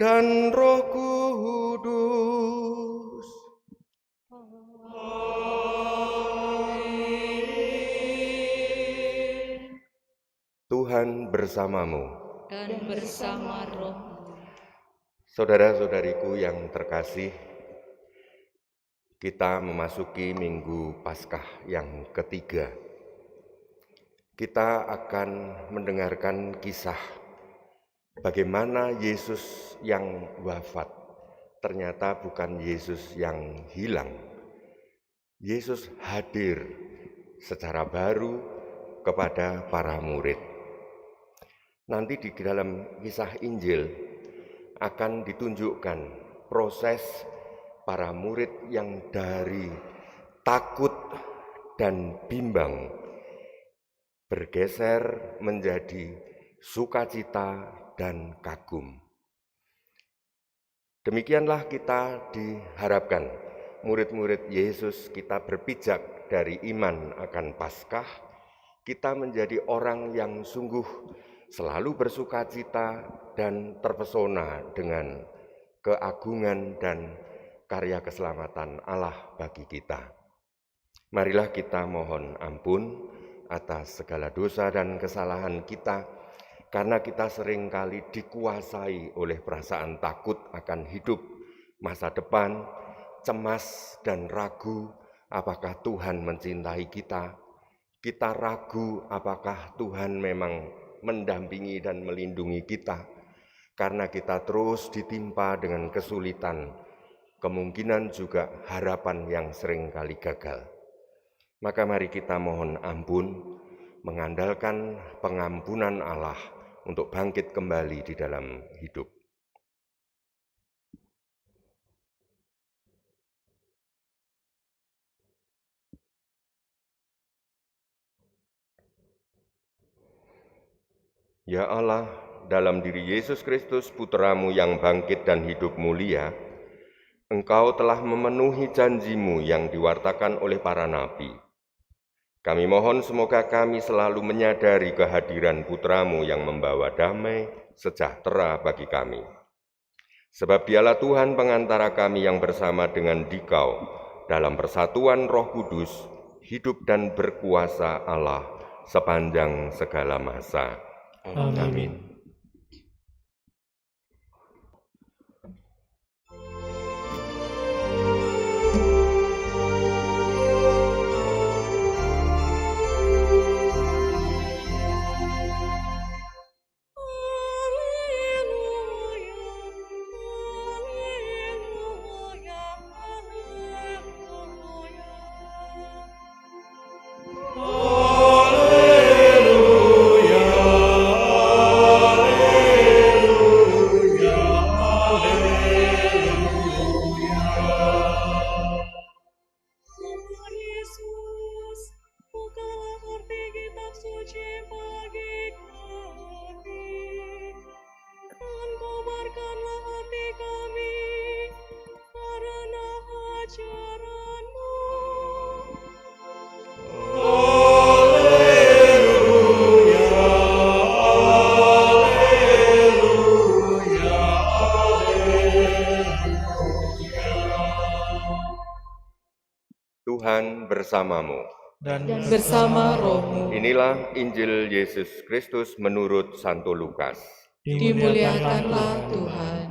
dan Roh Kudus. Tuhan bersamamu. Dan bersama roh. Saudara-saudariku yang terkasih, kita memasuki Minggu Paskah yang ketiga. Kita akan mendengarkan kisah bagaimana Yesus yang wafat ternyata bukan Yesus yang hilang. Yesus hadir secara baru kepada para murid. Nanti di dalam kisah Injil akan ditunjukkan proses para murid yang dari takut dan bimbang bergeser menjadi sukacita dan kagum. Demikianlah kita diharapkan, murid-murid Yesus, kita berpijak dari iman akan Paskah, kita menjadi orang yang sungguh selalu bersukacita dan terpesona dengan keagungan dan karya keselamatan Allah bagi kita. Marilah kita mohon ampun atas segala dosa dan kesalahan kita, karena kita seringkali dikuasai oleh perasaan takut akan hidup, masa depan, cemas dan ragu apakah Tuhan mencintai kita. Kita ragu apakah Tuhan memang mendampingi dan melindungi kita, karena kita terus ditimpa dengan kesulitan, kemungkinan juga harapan yang seringkali gagal. Maka mari kita mohon ampun, mengandalkan pengampunan Allah untuk bangkit kembali di dalam hidup. Ya Allah, dalam diri Yesus Kristus, Putra-Mu yang bangkit dan hidup mulia, Engkau telah memenuhi janji-Mu yang diwartakan oleh para nabi. Kami mohon semoga kami selalu menyadari kehadiran Putra-Mu yang membawa damai sejahtera bagi kami. Sebab Dialah Tuhan pengantara kami yang bersama dengan Dikau dalam persatuan Roh Kudus, hidup dan berkuasa Allah sepanjang segala masa. Amin. Tuhan bersamamu. Dan bersama rohmu. Inilah Injil Yesus Kristus menurut Santo Lukas. Dimuliakanlah Tuhan.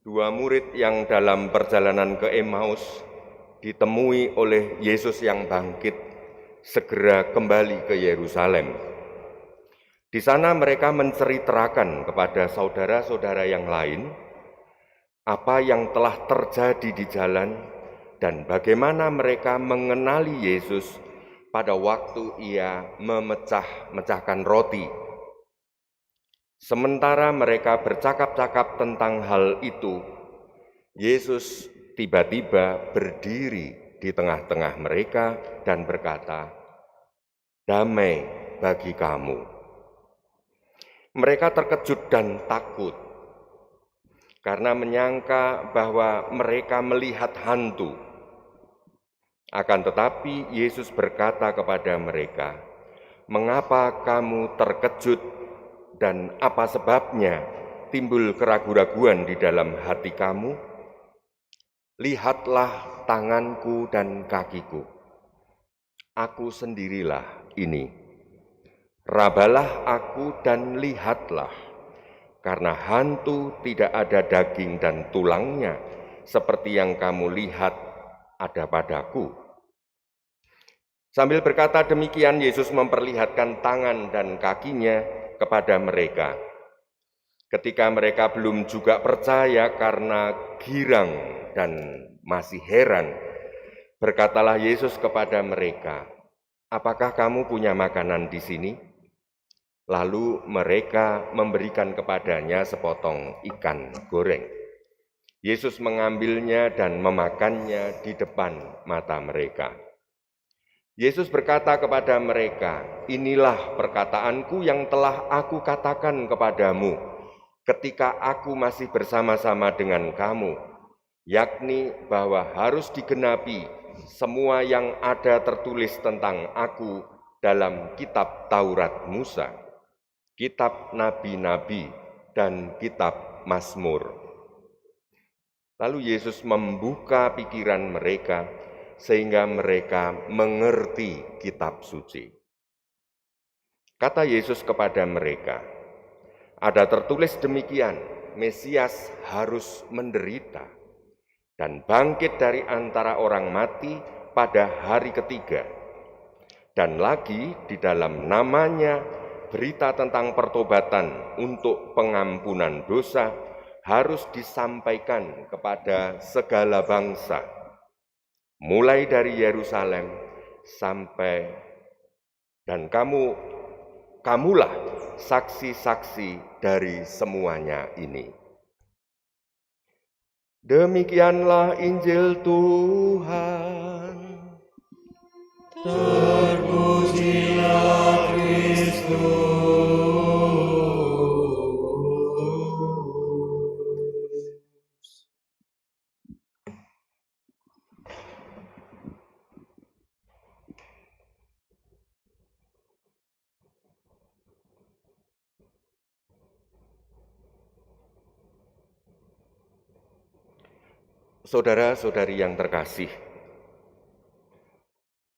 Dua murid yang dalam perjalanan ke Emmaus ditemui oleh Yesus yang bangkit segera kembali ke Yerusalem. Di sana mereka menceritakan kepada saudara-saudara yang lain apa yang telah terjadi di jalan dan bagaimana mereka mengenali Yesus pada waktu Ia memecah-mecahkan roti. Sementara mereka bercakap-cakap tentang hal itu, Yesus tiba-tiba berdiri di tengah-tengah mereka dan berkata, "Damai bagi kamu." Mereka terkejut dan takut karena menyangka bahwa mereka melihat hantu. Akan tetapi Yesus berkata kepada mereka, "Mengapa kamu terkejut dan apa sebabnya timbul keraguan-raguan di dalam hati kamu? Lihatlah tanganku dan kakiku. Aku sendirilah ini. Rabalah aku dan lihatlah, karena hantu tidak ada daging dan tulangnya, seperti yang kamu lihat ada padaku. Sambil berkata demikian, Yesus memperlihatkan tangan dan kakinya kepada mereka. Ketika mereka belum juga percaya karena girang dan masih heran, berkatalah Yesus kepada mereka, "Apakah kamu punya makanan di sini?" Lalu mereka memberikan kepadanya sepotong ikan goreng. Yesus mengambilnya dan memakannya di depan mata mereka. Yesus berkata kepada mereka, "Inilah perkataanku yang telah aku katakan kepadamu ketika aku masih bersama-sama dengan kamu, yakni bahwa harus digenapi semua yang ada tertulis tentang aku dalam kitab Taurat Musa, kitab nabi-nabi, dan kitab Mazmur." Lalu Yesus membuka pikiran mereka sehingga mereka mengerti kitab suci. Kata Yesus kepada mereka, "Ada tertulis demikian, Mesias harus menderita dan bangkit dari antara orang mati pada hari ketiga. Dan lagi di dalam namanya berita tentang pertobatan untuk pengampunan dosa harus disampaikan kepada segala bangsa, mulai dari Yerusalem sampai dan kamulah saksi-saksi dari semuanya ini." Demikianlah Injil Tuhan. Terpujilah Kristus. Saudara-saudari yang terkasih,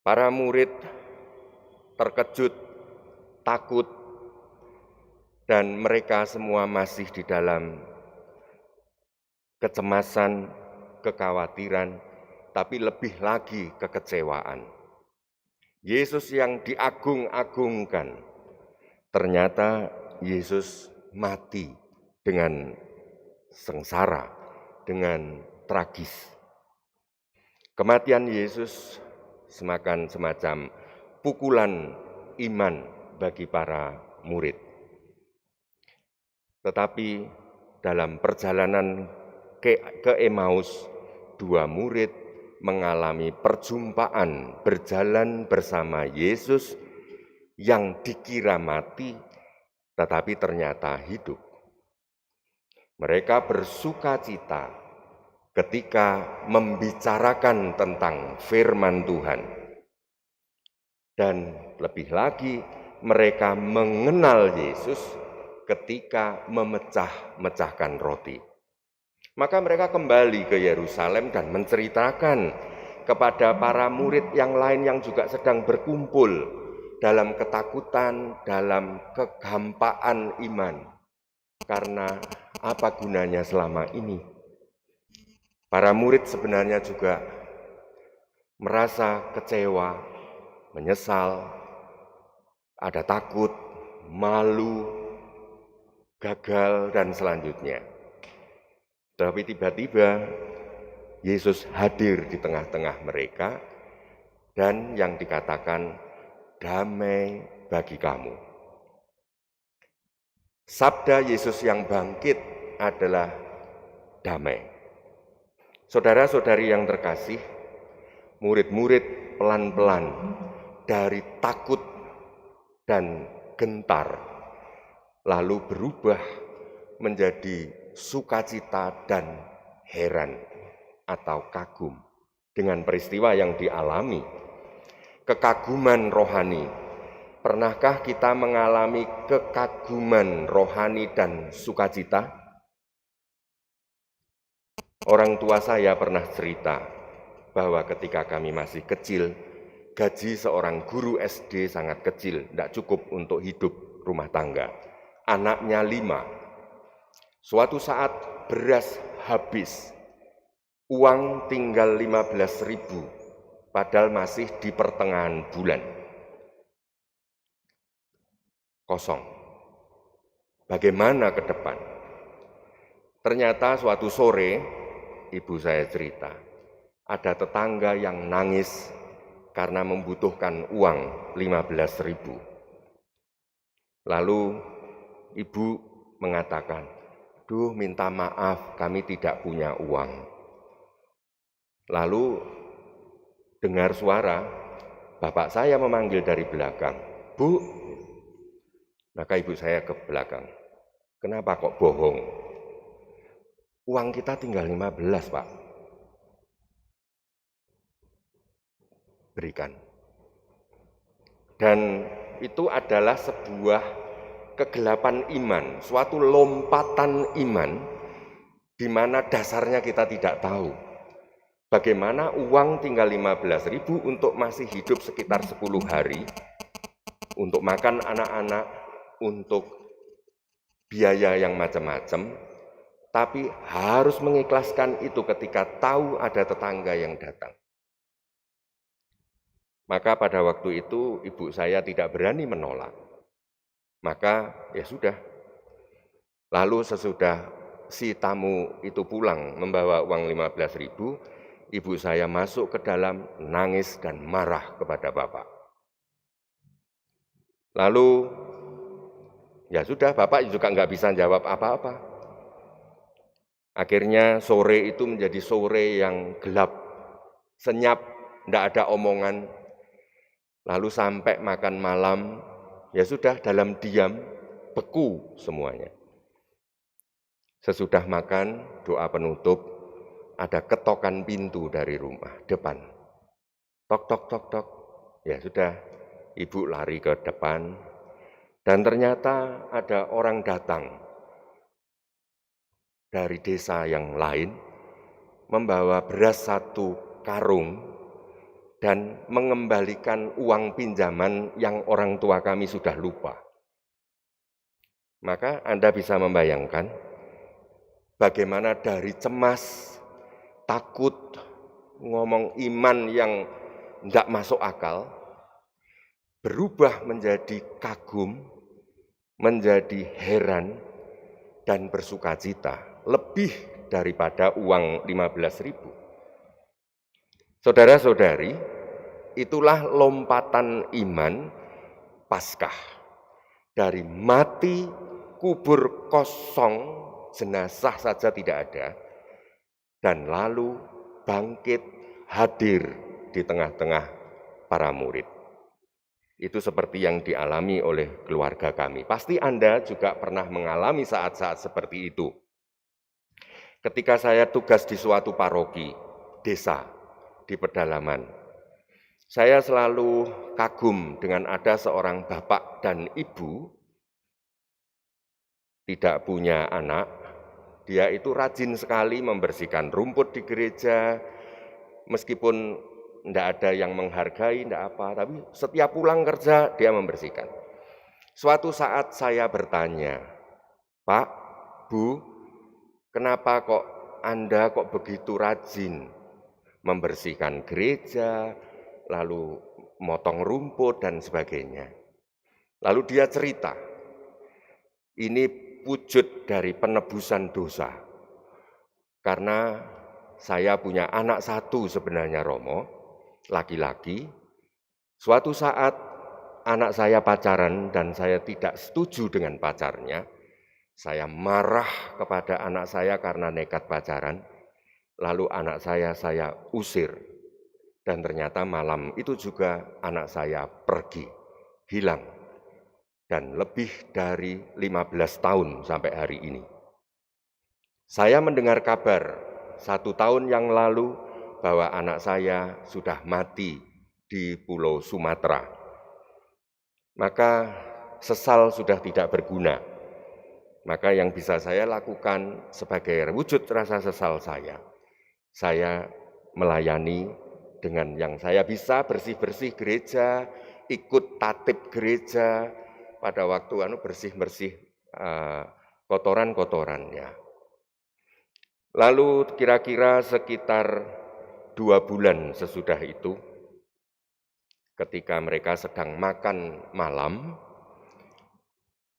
para murid terkejut, takut, dan mereka semua masih di dalam kecemasan, kekhawatiran, tapi lebih lagi kekecewaan. Yesus yang diagung-agungkan, ternyata Yesus mati dengan sengsara, dengan tragis. Kematian Yesus semacam pukulan iman bagi para murid. Tetapi dalam perjalanan ke Emmaus, dua murid mengalami perjumpaan berjalan bersama Yesus yang dikira mati, tetapi ternyata hidup. Mereka bersukacita ketika membicarakan tentang firman Tuhan. Dan lebih lagi, mereka mengenal Yesus ketika memecah-mecahkan roti. Maka mereka kembali ke Yerusalem dan menceritakan kepada para murid yang lain yang juga sedang berkumpul dalam ketakutan, dalam kegampaan iman. Karena apa gunanya selama ini? Para murid sebenarnya juga merasa kecewa, menyesal, ada takut, malu, gagal, dan selanjutnya. Tapi tiba-tiba Yesus hadir di tengah-tengah mereka dan yang dikatakan damai bagi kamu. Sabda Yesus yang bangkit adalah damai. Saudara-saudari yang terkasih, murid-murid pelan-pelan dari takut dan gentar lalu berubah menjadi sukacita dan heran atau kagum dengan peristiwa yang dialami. Kekaguman rohani Pernahkah kita mengalami kekaguman rohani dan sukacita? Orang tua saya pernah cerita bahwa ketika kami masih kecil, gaji seorang guru SD sangat kecil, tidak cukup untuk hidup rumah tangga. Anaknya 5. Suatu saat beras habis, uang tinggal 15.000, padahal masih di pertengahan bulan. Kosong. Bagaimana ke depan? Ternyata suatu sore, ibu saya cerita, ada tetangga yang nangis karena membutuhkan uang 15.000. Lalu ibu mengatakan, "Duh, minta maaf, kami tidak punya uang." Lalu dengar suara, bapak saya memanggil dari belakang, "Bu." Maka ibu saya ke belakang, "Kenapa kok bohong? Uang kita tinggal 15, Pak." Berikan. Dan itu adalah sebuah kegelapan iman, suatu lompatan iman di mana dasarnya kita tidak tahu. Bagaimana uang tinggal 15.000 untuk masih hidup sekitar 10 hari, untuk makan anak-anak, untuk biaya yang macam-macam, tapi harus mengikhlaskan itu ketika tahu ada tetangga yang datang. Maka pada waktu itu ibu saya tidak berani menolak. Maka ya sudah. Lalu sesudah si tamu itu pulang membawa uang 15.000, ibu saya masuk ke dalam nangis dan marah kepada bapak. Lalu ya sudah, bapak juga nggak bisa jawab apa-apa. Akhirnya sore itu menjadi sore yang gelap, senyap, tidak ada omongan. Lalu sampai makan malam, ya sudah dalam diam, beku semuanya. Sesudah makan, doa penutup, ada ketokan pintu dari rumah depan. Tok, tok, tok, tok. Ya sudah, ibu lari ke depan, dan ternyata ada orang datang dari desa yang lain, membawa beras 1 karung, dan mengembalikan uang pinjaman yang orang tua kami sudah lupa. Maka Anda bisa membayangkan bagaimana dari cemas, takut, ngomong iman yang tidak masuk akal, berubah menjadi kagum, menjadi heran, dan bersukacita, lebih daripada uang 15.000. Saudara-saudari, itulah lompatan iman Paskah. Dari mati, kubur kosong, jenazah saja tidak ada, dan lalu bangkit, hadir di tengah-tengah para murid. Itu seperti yang dialami oleh keluarga kami. Pasti Anda juga pernah mengalami saat-saat seperti itu. Ketika saya tugas di suatu paroki, desa, di pedalaman, saya selalu kagum dengan ada seorang bapak dan ibu, tidak punya anak. Dia itu rajin sekali membersihkan rumput di gereja, meskipun tidak ada yang menghargai, tidak apa, tapi setiap pulang kerja dia membersihkan. Suatu saat saya bertanya, "Pak, Bu, kenapa kok Anda kok begitu rajin membersihkan gereja, lalu motong rumput dan sebagainya?" Lalu dia cerita, ini wujud dari penebusan dosa. Karena saya punya anak 1 sebenarnya, Romo, laki-laki. Suatu saat anak saya pacaran dan saya tidak setuju dengan pacarnya. Saya marah kepada anak saya karena nekat pacaran. Lalu anak saya usir. Dan ternyata malam itu juga anak saya pergi, hilang. Dan lebih dari 15 tahun sampai hari ini. Saya mendengar kabar 1 tahun yang lalu bahwa anak saya sudah mati di Pulau Sumatera. maka sesal sudah tidak berguna. Maka yang bisa saya lakukan sebagai wujud rasa sesal saya melayani dengan yang saya bisa, bersih-bersih gereja, ikut tatip gereja, pada waktu bersih-bersih kotoran-kotorannya. Lalu kira-kira sekitar 2 bulan sesudah itu, ketika mereka sedang makan malam,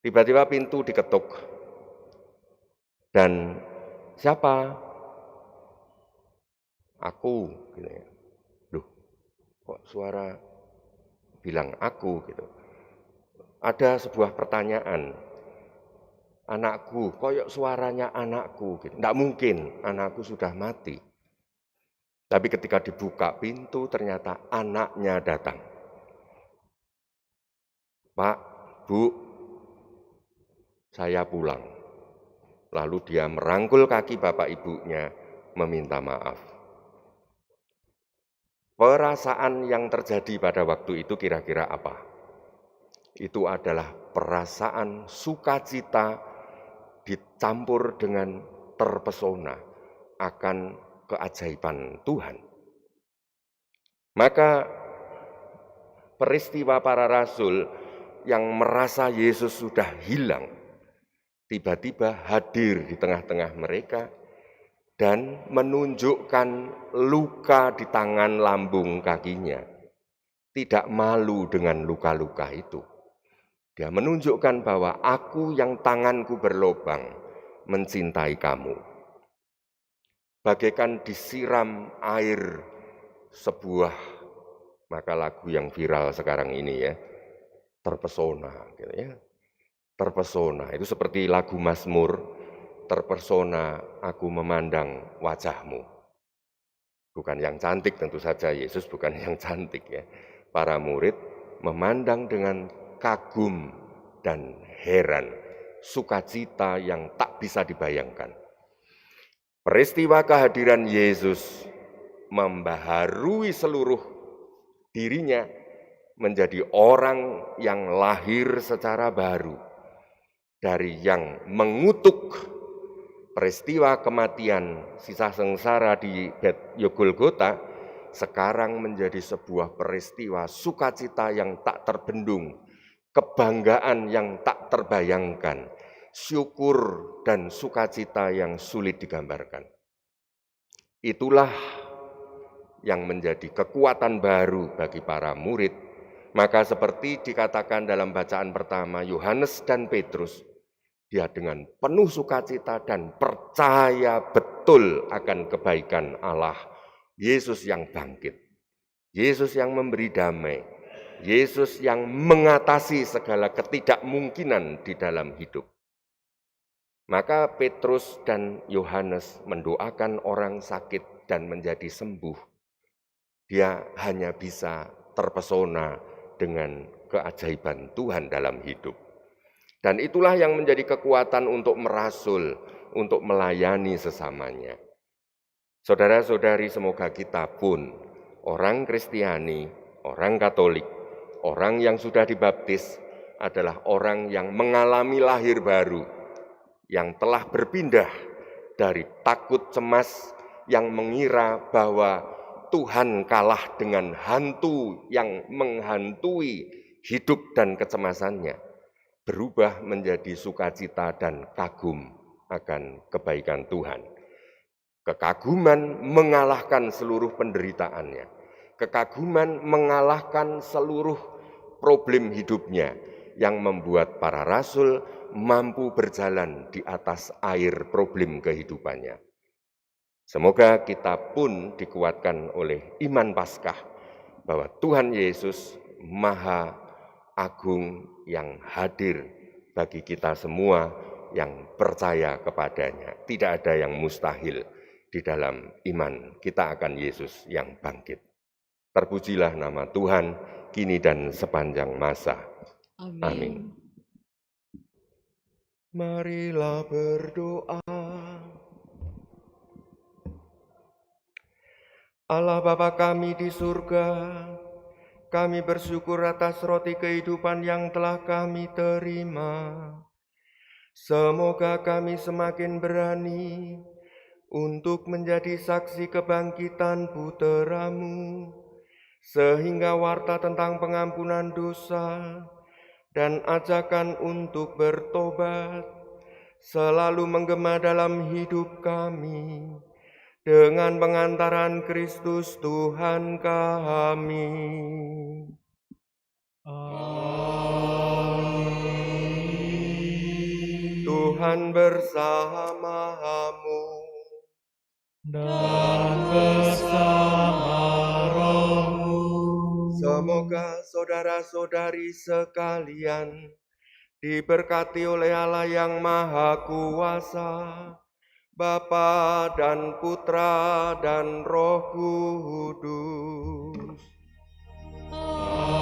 tiba-tiba pintu diketuk. Dan siapa? Aku. Gitu ya. Loh, kok suara bilang aku gitu. Ada sebuah pertanyaan, anakku, koyok suaranya anakku. Gitu. Nggak mungkin, anakku sudah mati. Tapi ketika dibuka pintu, ternyata anaknya datang. Pak, Bu, saya pulang. Lalu dia merangkul kaki bapak ibunya, meminta maaf. Perasaan yang terjadi pada waktu itu kira-kira apa? Itu adalah perasaan sukacita dicampur dengan terpesona akan keajaiban Tuhan. Maka peristiwa para rasul yang merasa Yesus sudah hilang, tiba-tiba hadir di tengah-tengah mereka dan menunjukkan luka di tangan lambung kakinya. Tidak malu dengan luka-luka itu. Dia menunjukkan bahwa aku yang tanganku berlobang mencintai kamu. Bagaikan disiram air sebuah, maka lagu yang viral sekarang ini ya, terpesona gitu ya. Terpesona, itu seperti lagu Mazmur, terpesona aku memandang wajahmu. Bukan yang cantik tentu saja, Yesus bukan yang cantik ya. Para murid memandang dengan kagum dan heran, sukacita yang tak bisa dibayangkan. Peristiwa kehadiran Yesus membaharui seluruh dirinya menjadi orang yang lahir secara baru. Dari yang mengutuk peristiwa kematian sisa sengsara di Golgota, sekarang menjadi sebuah peristiwa sukacita yang tak terbendung, kebanggaan yang tak terbayangkan, syukur dan sukacita yang sulit digambarkan. Itulah yang menjadi kekuatan baru bagi para murid. Maka seperti dikatakan dalam bacaan pertama Yohanes dan Petrus, dia dengan penuh sukacita dan percaya betul akan kebaikan Allah. Yesus yang bangkit, Yesus yang memberi damai, Yesus yang mengatasi segala ketidakmungkinan di dalam hidup. Maka Petrus dan Yohanes mendoakan orang sakit dan menjadi sembuh. Dia hanya bisa terpesona dengan keajaiban Tuhan dalam hidup. Dan itulah yang menjadi kekuatan untuk merasul, untuk melayani sesamanya. Saudara-saudari, semoga kita pun, orang Kristiani, orang Katolik, orang yang sudah dibaptis, adalah orang yang mengalami lahir baru, yang telah berpindah dari takut cemas, yang mengira bahwa Tuhan kalah dengan hantu yang menghantui hidup dan kecemasannya, berubah menjadi sukacita dan kagum akan kebaikan Tuhan. Kekaguman mengalahkan seluruh penderitaannya. Kekaguman mengalahkan seluruh problem hidupnya yang membuat para rasul mampu berjalan di atas air problem kehidupannya. Semoga kita pun dikuatkan oleh iman Paskah bahwa Tuhan Yesus Maha Agung yang hadir bagi kita semua yang percaya kepadanya. Tidak ada yang mustahil di dalam iman kita akan Yesus yang bangkit. Terpujilah nama Tuhan kini dan sepanjang masa. Amin. Marilah berdoa. Allah Bapa kami di surga, Kami bersyukur atas roti kehidupan yang telah kami terima. Semoga kami semakin berani untuk menjadi saksi kebangkitan Putra-Mu, sehingga warta tentang pengampunan dosa dan ajakan untuk bertobat selalu menggema dalam hidup kami, dengan pengantaran Kristus Tuhan kami. Amin. Tuhan bersamamu Dan bersama rohmu. Semoga saudara-saudari sekalian diberkati oleh Allah yang Maha Kuasa, Bapa dan Putra dan Roh Kudus. Amin.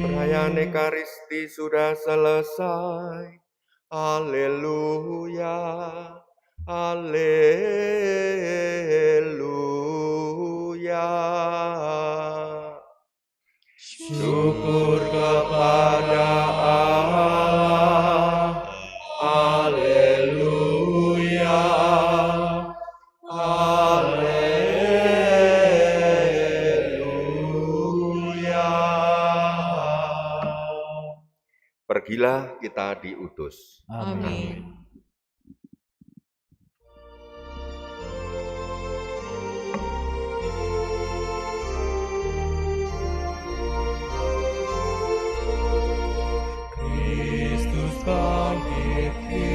Perayaan Ekaristi sudah selesai. Haleluya, haleluya. Syukur kepada Allah. Haleluya. Haleluya. Pergilah kita diutus. Amin. Kristus bangkit.